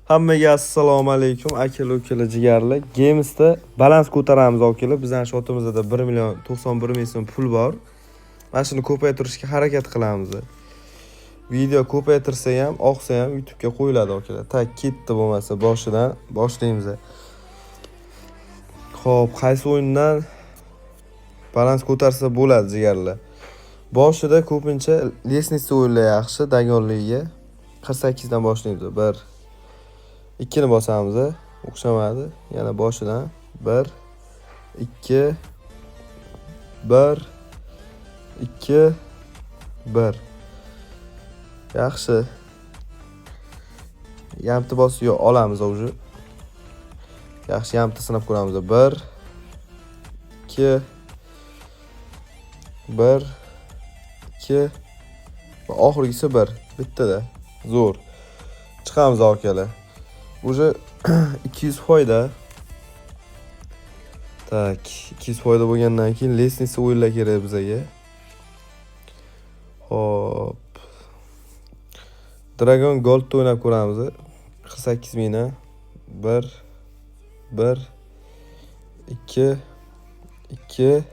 Hammaga assalomu alaykum akalar ukalar jigarlar. Gamesda balans ko'taramiz akalar. Bizning shotimizda 1,91 million pul bor. Mana shuni ko'paytirishga harakat qilamiz. Video ko'paytirsa ham, oqsa ham YouTube'ga qo'yiladi akalar. Tak ketdi bo'lmasa boshidan boshlaymiz. Xo'p, qaysi o'yindan balans ko'tarsa bo'ladi jigarlar? Boshida ko'pincha lesnitsa o'yinlar yaxshi, dagonligiga 48 dan boshlaymiz. 1 2 ni bosamiz. O'xshamadi. Yana boshidan 1 2 1 2 1. Yaxshi. Yamti bosib olamiz o'zi. Yaxshi, yamti sinab ko'ramiz. 1 2 1 2 va oxirgisi 1. Bittada. Zo'r. Chiqamiz akalar. Уже 200 foyda. Tak, 200 foyda bo'lgandan keyin lesnitsa o'yinlar kerak bizga. Hop. Dragon Gold o'ynab ko'ramiz. 48 mingdan 1 1 2 2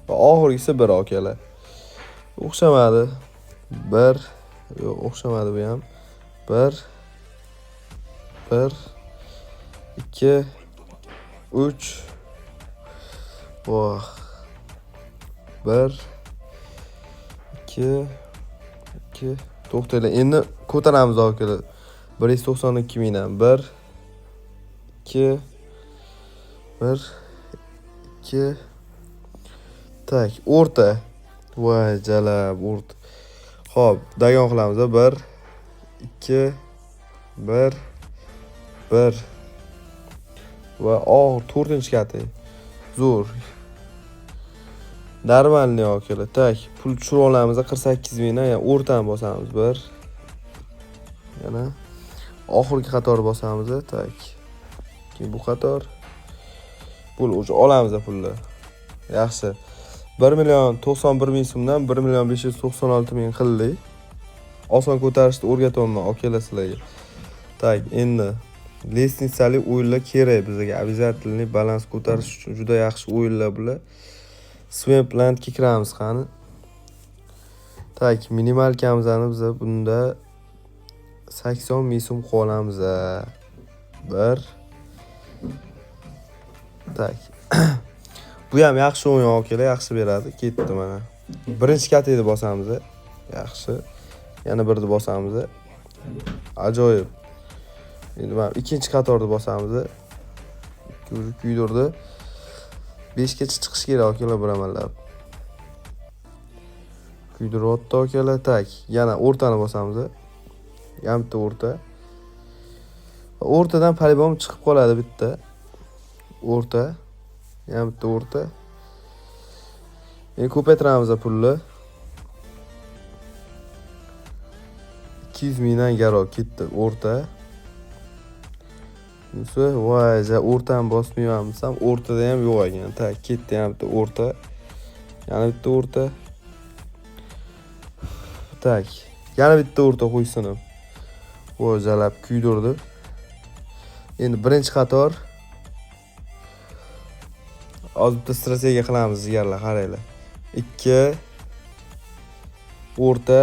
va oxirgisi 1 akalar. O'xshamadi. 1 yo'q, o'xshamadi bu ham. 1 1 2 3 voh 1 2 2 to'xtanglar. Endi ko'taramiz akalar. 192 mingdan 1 2 1 2 tak, o'rta. Voy jalab, o'rta. Xo'p, dagon qilamiz. 1 2 1 1 va oxir 4-chi kati. Zo'r. Normalniy akalar. Tak, pul tushirib olamiz. 48 mingdan yana o'rtani bosamiz. 1 yana oxirgi qator bosamiz. Tak. Keyin bu qator. Pul o'sha olamiz pulni. Yaxshi. 1,91 million so'mdan 1,596 million qildik. Oson ko'tarishni o'rgatyapman akalar sizlarga. Tak, endi lesnitsali o'yinlar kerak bizga. Обязательный balans ko'tarish uchun juda yaxshi o'yinlar bular. Swamplandga kiramiz qani. Tak, minimalkamizani biz bunda 80 ming so'm qolamiz. 1 tak. Bu ham yaxshi o'yin akalar, yaxshi beradi. Ketdi mana. Birinchi katini bosamiz. Yaxshi. Yana birni bosamiz. Ajoyib. Endi mana ikkinchi qatorni bosamiz. Kuydirdi. 5 gacha chiqish kerak akalar, bir amallab. Kuydiryapti akalar. Tak, yana o'rtani bosamiz. Yamta o'rta. O'rtadan polibom chiqib qoladi bitta. O'rta. Yamta o'rta. Endi ko'paytiramiz pulni. 200 mingdan garo ketdi o'rta. Voy, o'rtani bosmayapmiz ham, o'rtada ham yo'q ekan. Tak, ketdi ham bitta o'rta. Yana bitta o'rta. Tak, yana bitta o'rta qo'ysin. Voy, jalab kuydirdi. Endi birinchi qator. Hozir bitta strategiya qilamiz jigarlar, qaranglar. 2 o'rta.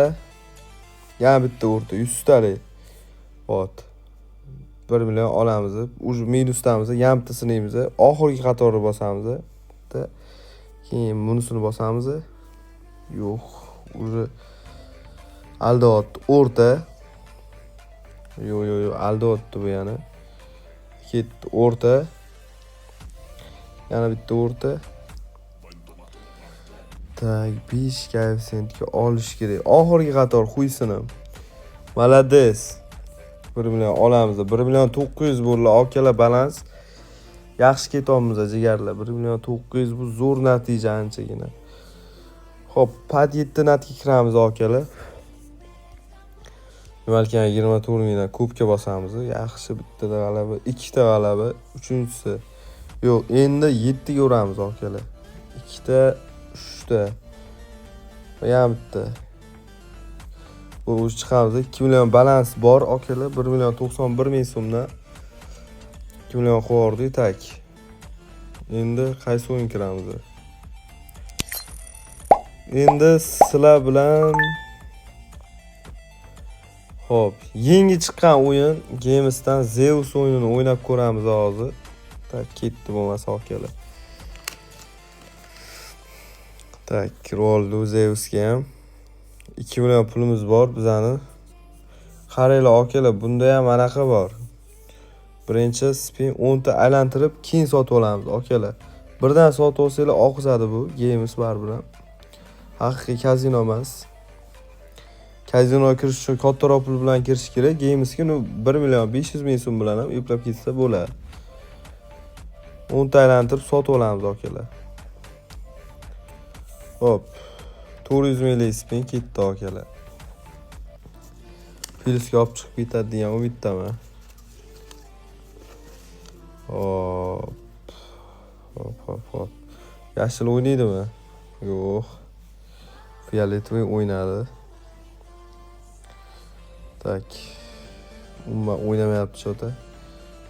Yana bitta o'rta, 100 talik. Hop. 1 million olamiz. Uj minusdamiz, yamta sinaymiz. Oxirgi qatorni bosamiz. Keyin bunisini bosamiz. Yo'q, uj aldayapti. O'rta. Yo'q, aldayapti bu yana. Ketdi o'rta. Yana bitta o'rta. Tak, 5 koeffitsiyentga olish kerak. Oxirgi qator qo'ysin. Malades. 1 million olamiz. 1 million 900 bo'ldi akalar balans. Yaxshi ketyapmiz jigarlar. 1 million 900 bu zo'r natija anchagina. Xo'p, pad 7 natga kiramiz akalar. Balkim 24 mingdan ko'pga bosamiz. Yaxshi, bittada g'alaba, ikkita g'alaba, uchinchisi. Yo'q, endi 7 ga uramiz akalar. Ikkita, 3ta. Va ham bitta. Bu uch chiqamiz. 2 million balans bor akalar. 1 million 91 ming so'mdan 2 million qo'yardik tak. Endi qaysi o'yin kiramiz? Endi sizlar bilan Xo'p, yangi chiqqan o'yin Games'dan Zeus o'yinini o'ynab ko'ramiz hozir. Tak, ketdi bo'lmasa akalar. Tak, roldu Zeusga ham 2 million pulimiz bor bizani. Qaranglar akalar, bunda ham anaqa bor. Birinchi spin 10 ta aylantirib, keyin sotib olamiz akalar. Birdan sotib olsanglar oqizadi bu Games baribir. Haqiqiy kazino emas. Kazinoga kirish uchun kattaroq pul bilan kirish kerak. Gamesga 1 million 500 ming so'm bilan ham eplab ketsa bo'ladi. 10 ta aylantirib sotib olamiz akalar. Hop. 400 minglik spin ketdi akalar. Plusga olib chiqib ketadi degan umiddaman. Hop. Yashil o'ynaydimi? Yo'q. Fioletoviy o'ynadi. Tak. Umuman o'ynamayapti chota.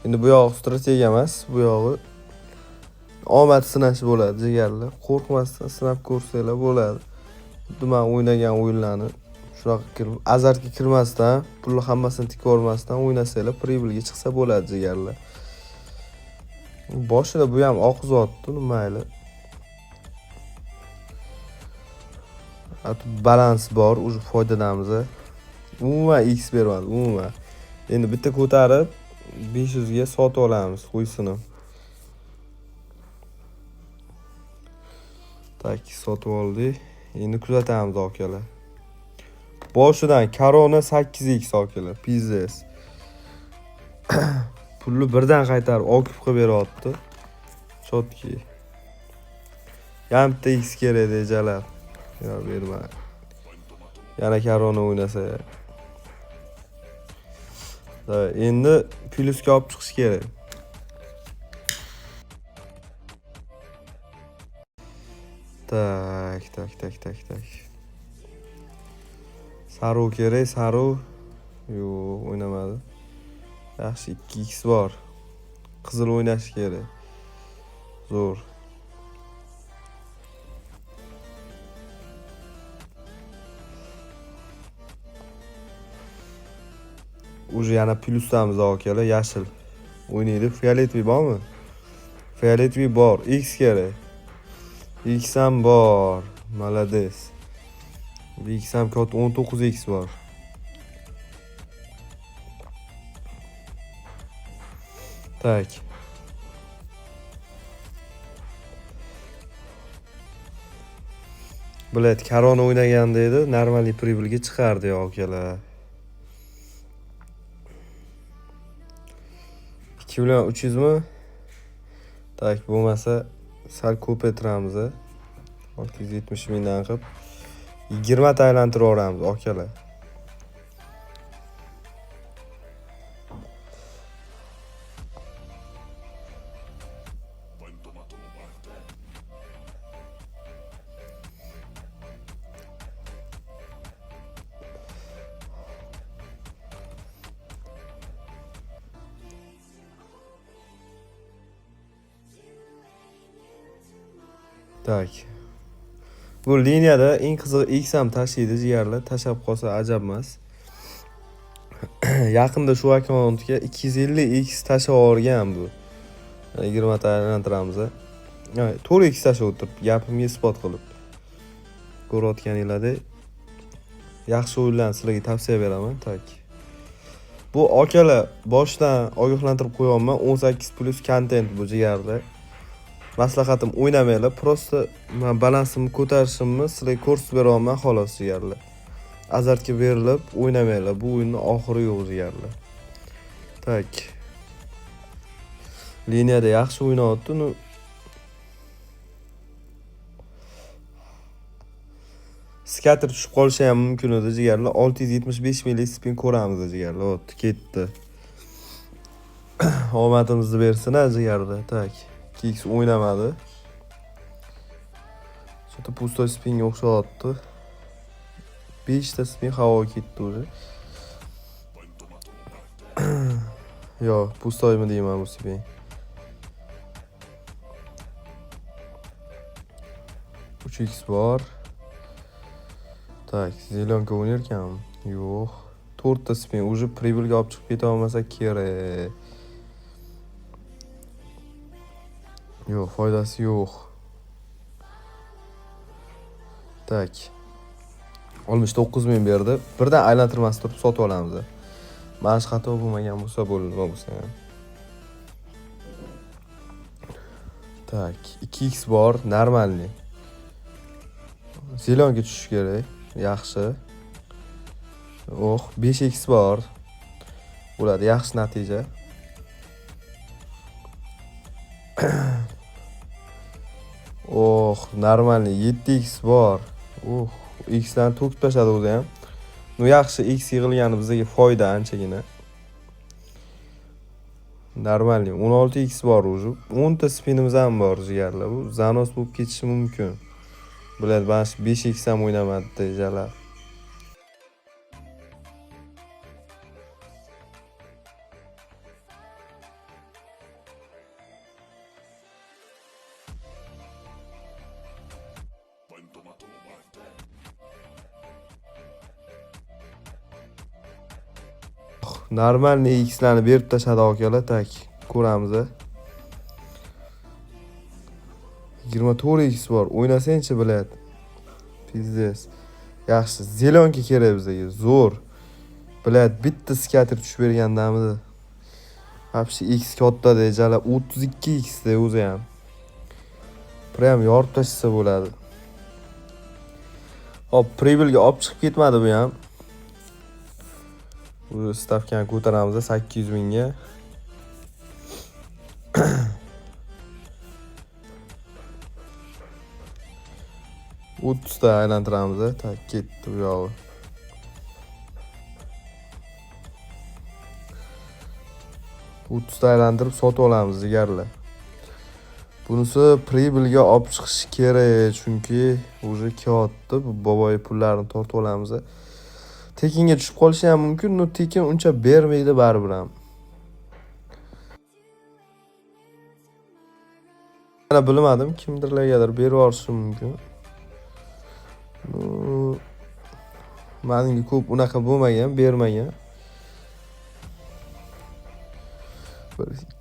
Endi bu yoq strategiya emas, bu yog'i omad sinash bo'ladi jigarlar. Qo'rqmasdan sinab ko'rsanglar bo'ladi. Xuddi men o'ynagan o'yinlarni shunaqa kirib, azartga kirmasdan, pulni hammasini tikib olmasdan o'ynasanglar, pribilga chiqsa bo'ladi jigarlar. Boshida bu ham oqizotdi, mayli. Balans bor, o'zi foydalanamiz. Umuman X bermadi, umuman. Endi bitta ko'tarib 500 ga sotib olamiz qo'ysini. Tak, sotib oldik. Endi kuzatamiz akalar. Boshidan Karona 8x akalar, pizes. Pulni birdan qaytarib okib qilib beryapti. Chotki. Yarimta X kerak dejalar. Ya berma. Yana Karona o'ynasa. Endi plusga olib chiqish kerak. Tak. Saru kerak, saru. Yo'q, o'ynamadi. Yaxshi 2x bor. Qizil o'ynash kerak. Zo'r. Уже yana plusdamiz akalar, yashil. O'ynaydi. Fioletoviy bormi? Fioletoviy bor. X kerak. X ham bor. Malades. X ham katta 19x bor. Tak. Bilet Karona o'ynaganda edi, normaliy pribilga chiqardi akalar. 2 million 300 mi? Tak, bo'lmasa sal ko'paytiramiz. 670 mingdan qilib 20 ta aylantirib olamiz akalar. Tak. Bu liniyada eng qizig'i X ham tashlaydi jigarlar. Tashab qolsa ajab emas. Yaqinda shu akkauntga 250x tashab yuborgan bu. 20 ta aylantiramiz. 4x tashab o'tirib, gapimga isbot qilib. Ko'rayotganinglarda yaxshi o'yinlarni sizlarga tavsiya beraman. Tak. Bu akalar boshdan ogohlantirib qo'yaman. 18+ content bu jigarda. Maslahatim o'ynamanglar, prosta men balansimni ko'tarishimni sizlarga ko'rsatib beraman xolos jigarlar. Azartga berilib o'ynamanglar, bu o'yinning oxiri yo'q jigarlar. Tak. Liniyada yaxshi o'ynayapti. Skater tushib qolishi ham mumkin edi jigarlar. 675 minglik spin ko'ramiz jigarlar. O'tdi, ketdi. Omadimizni bersin jigarlar. Tak. X o'ynamadi. Sota pusto spinga o'xshatdi. 5 ta spin havoga ketdi уже. Yo'q, pustoymi deyman bu spin. X bor. Tak, zelonka o'ynarkanmi? Yo'q. 4 ta spin уже pribelga olib chiqib keta olmasa kerak. Yo'q, foydasi yo'q. Tak. 69 ming berdi. Birdan aylantirmasdan turib sotib olamiz. Mana shu xato bo'lmagan bo'lsa bo'ldi, bo'lsa ham. Tak, 2x bor, normalniy. Zelonga tushish kerak. Yaxshi. 5x bor. Bo'ladi, yaxshi natija. Normalniy 7x bor. X dan to'kib tashladi o'zi ham. Yaxshi, x yig'ilgani bizga foyda anchagina. Normalniy 16x bor уже. 10 ta spinimiz ham bor jigarlar. Bu zanos bo'lib ketishi mumkin. Biladi, mana shu 5x ham o'ynamadi dejalar. Normalniy x'larni berib tashladi akalar, tak. Ko'ramiz. 24x bor. O'ynasang-chi biladi. Pizdes. Yaxshi, zelonka kerak bizga. Zo'r. Biladi, bitta skater tushib bergandamidi. Вообще x katta dejalar 32x da o'zi ham. Prям yorib tashsa bo'ladi. Hop, pribelga olib chiqib ketmadi bu ham. Bu stavkani ko'taramiz 800 mingga. Ta aylantiramiz. Tak, ketdi bu yog'i. Ta aylantirib sotib olamiz jigarlar. Bunisi pribelga olib chiqish kerak, chunki уже katta bu boboy pullarini tortib olamiz. Tekinga tushib qolishi ham mumkin, tekin uncha bermaydi baribir ham. Mana bilmadim, kimdirlargadir berib yuborishi mumkin. Menga ko'p unaqa bo'lmagan, bermagan.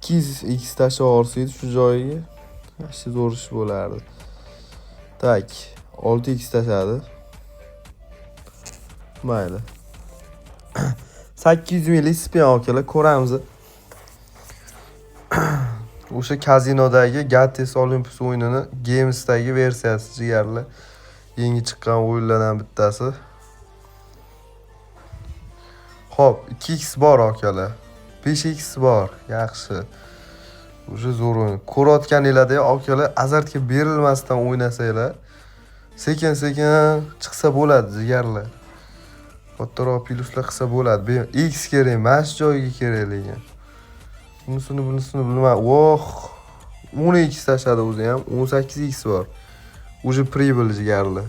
2x tashlab yuborsaydi shu joyiga, yaxshi zo'r ish bo'lardi. Tak, 6x tashladi. Mayli. 800 minglik spin akalar, ko'ramiz. O'sha kazinodagi Gates Olympus o'yinini Games'dagi versiyasi jigarlar. Yangi chiqqan o'yinlardan bittasi. Xo'p, 2x bor akalar. 5x bor. Yaxshi. O'sha zo'r o'yin. Ko'rayotganinglarda akalar, azartga berilmasdan o'ynasanglar, sekin-sekin chiqsa bo'ladi jigarlar. Kattaroq plyuslar qilsa bo'ladi. X kerak, mana shu joyiga kerak lekin. Bunisini bilmayman. 10x tashladi o'zi ham, 18x bor. Уже pribel jigarlar.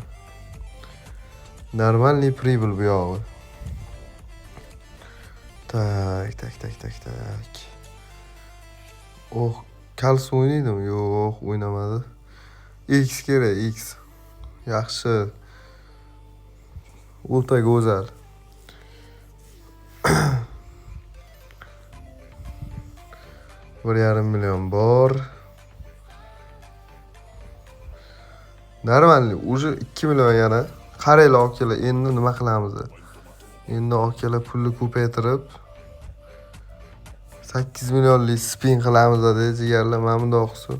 Normalniy pribel bu yog'i. Tak. Kals o'ynaydimi? Yo'q, o'ynamadi. X kerak, X. Yaxshi. O'ta go'zal. $1,5 million bor. Normalniy, уже 2 million yana. Qaranglar akalar, endi nima qilamiz? Endi akalar pulni ko'paytirib 8 millionlik spin qilamiz dedi jigarlar. Mana bunday qilsa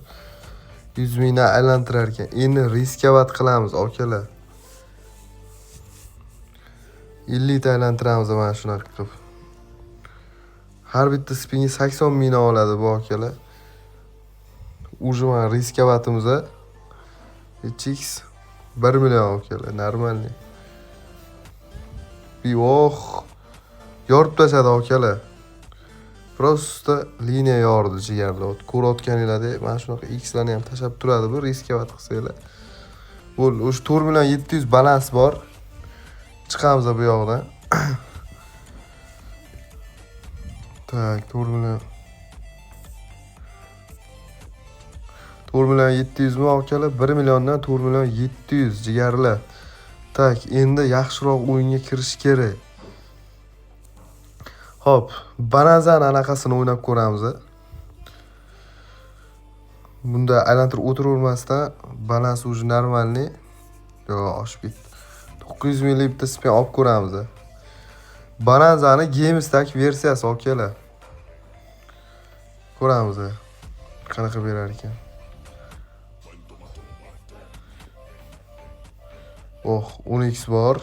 100 mingdan aylantirar ekan. Endi riskovat qilamiz akalar. 50 ta aylantiramiz mana shunaqa qilib. Har bitta spinga 80 mingdan oladi bu akalar. Уже mana riskovatimiz HX 1 million akalar, normalniy. Yorib tashladi akalar. Просто liniya yordi jigarlar. Ko'rayotganinglarda mana shunaqa X'larni ham tashab turadi bu riskovat qilsanglar. Bo'l, o'sha 4 million 700 balans bor. chiqamiz bu yoqdan. Tak, 4 million. 4 million 700 mi akalar? 1 milliondan 4 million 700 jigarlar. Tak, endi yaxshiroq o'yinga kirish kerak. Hop, bananzani anaqasini o'ynab ko'ramiz. Bunda aylantirib o'tiravermasdan balans уже normalniy. Yo, oshib ketdi. 900 ml bitta spin olib ko'ramiz. Bananzani Games'dagi versiyasi akalar. Ko'ramiz. Qanaqa berar ekan. Oh, 10x bor.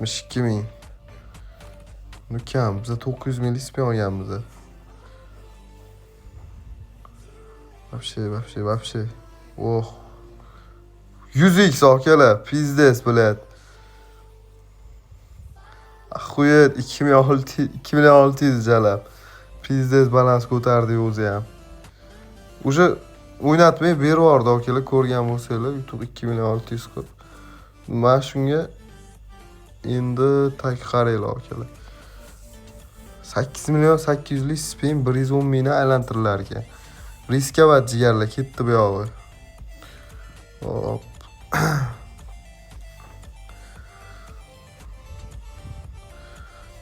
72 ming. Buni kam. Biz 900 ml spin olganmiz. Вообще. Oh. 100x akalar. Pizdes, блядь. Ахует 2600 jalab. Pizdes balans ko'tardi o'zi ham. Уже o'ynatmay berib yubordi akalar, ko'rgan bo'lsanglar, YouTube 2600 qilib. Men shunga endi tak qaraylar akalar. 8 million 800 lik spin 110 mingni aylantirlar ekan. Riskovat jigarlar ketdi bu yog'i. Hop.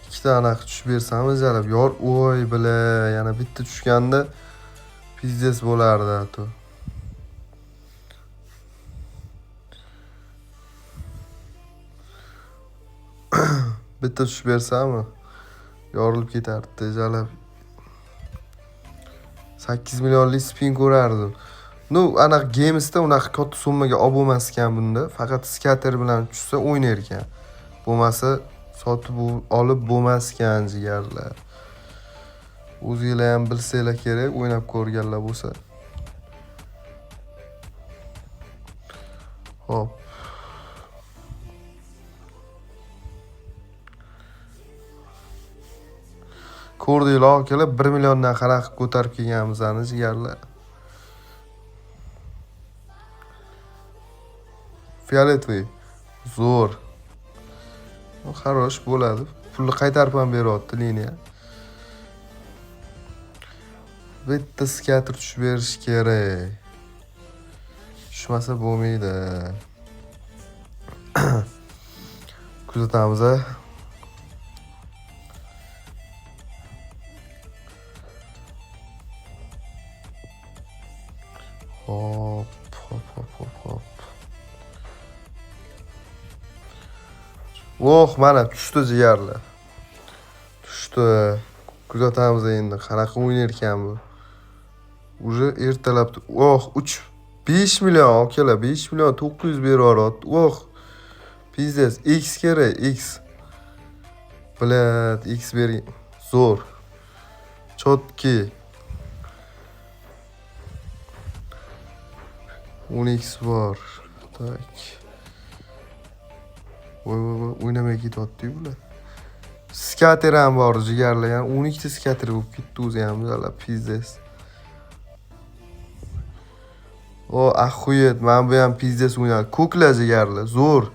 Ikkita anaqa tushib bersamiz jalab. Yor, oy bila, yana bitta tushganda pizdes bo'lardi to. Bitta tushib bersami, yorilib ketardi jalab. 8 millionlik spin ko'rardim. No, anaqa Games'da unaqa katta summaga olib bo'lmas ekan bunda. Faqat skater bilan tushsa o'ynar ekan. Bo'lmasa sotib olib bo'lmas ekan jigarlar. O'zingizlar ham bilsanglar kerak, o'ynab ko'rganlar bo'lsa. Hop. Ko'rdinglar akalar, 1 milliondan qanaqa ko'tarib kelganimizni jigarlar. Fioletvoy zo'r. Xarosh bo'ladi. Pulni qaytarib ham beryapti liniya. Bitta skater tushib berish kerak. Tushmasa bo'lmaydi. Kuzatamiz. Hop. Oh, mana tushdi jigarlar. Tushdi. Kuzatamiz endi qanaqa o'ynar ekan bu. Уже ertalab. Oh, 5 million akalar, 5 million 900 beryapti. Oh. Pizdes X kerak, X. Bilat, X bering. Zo'r. Chotki. 10x bor. Tak. Voy, o'ynamay ketyapti bular. Skater ham bor jigarlar, yani 12 ta skater bo'lib ketdi o'zi ham bular pizdes. O, axuyet, men bu ham pizdes o'ynadi. Ko'klar jigarlar, zo'r.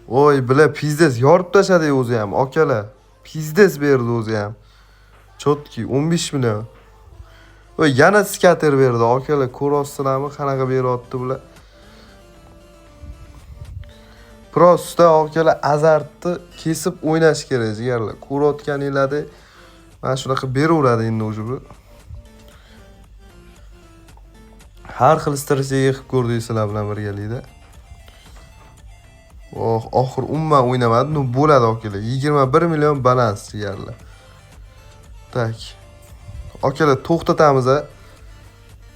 Oy, bular pizdes yorib tashladi o'zi ham, akalar. Pizdes berdi o'zi ham. Chotki 15 million. Oy, yana skater berdi, akalar. Ko'rasizlarmi, qanaqa beryapti bular? Prosta akalar azartni kesib o'ynash kerak jigarlar. Ko'rayotganinglarda mana shunaqa beraveradi endi o'zi bu. Har xil strategiya qilib ko'rdik sizlar bilan birgalikda. Oh, oxir umuman o'ynamadi. No, bo'ladi akalar. 21 million balans jigarlar. Tak. Akalar to'xtatamiz.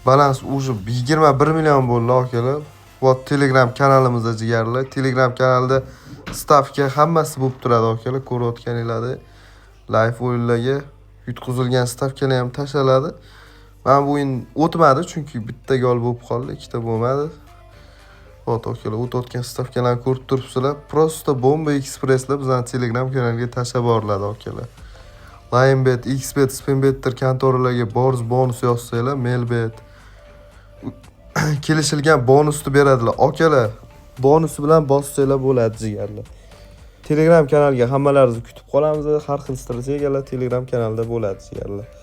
Balans уже 21 million bo'ldi akalar. Bu Telegram kanalimizda jigarlar. Telegram kanalida stavka hammasi bo'lib turadi akalar. Ko'rayotganinglarda live o'yinlarga yutqizilgan stavkalar ham tashlanadi. Men bu o'yin o'tmadi chunki bitta gol bo'lib qoldi, ikkita bo'lmadi. Hop akalar, o'tayotgan stavkalarni ko'rib turibsizlar. Prosta bomba ekspresslar bizning Telegram kanaliga tashlab boriladi akalar. Linebet, Xbet, Spinbet'tir kontoralarga bonus yozsanglar, Mailbet kelishilgan bonusni beradilar. Akalar, bonusi bilan bossanglar bo'ladi jigarlar. Telegram kanaliga hammalaringizni kutib qolamiz. Har xil strategiyalar Telegram kanalida bo'ladi jigarlar.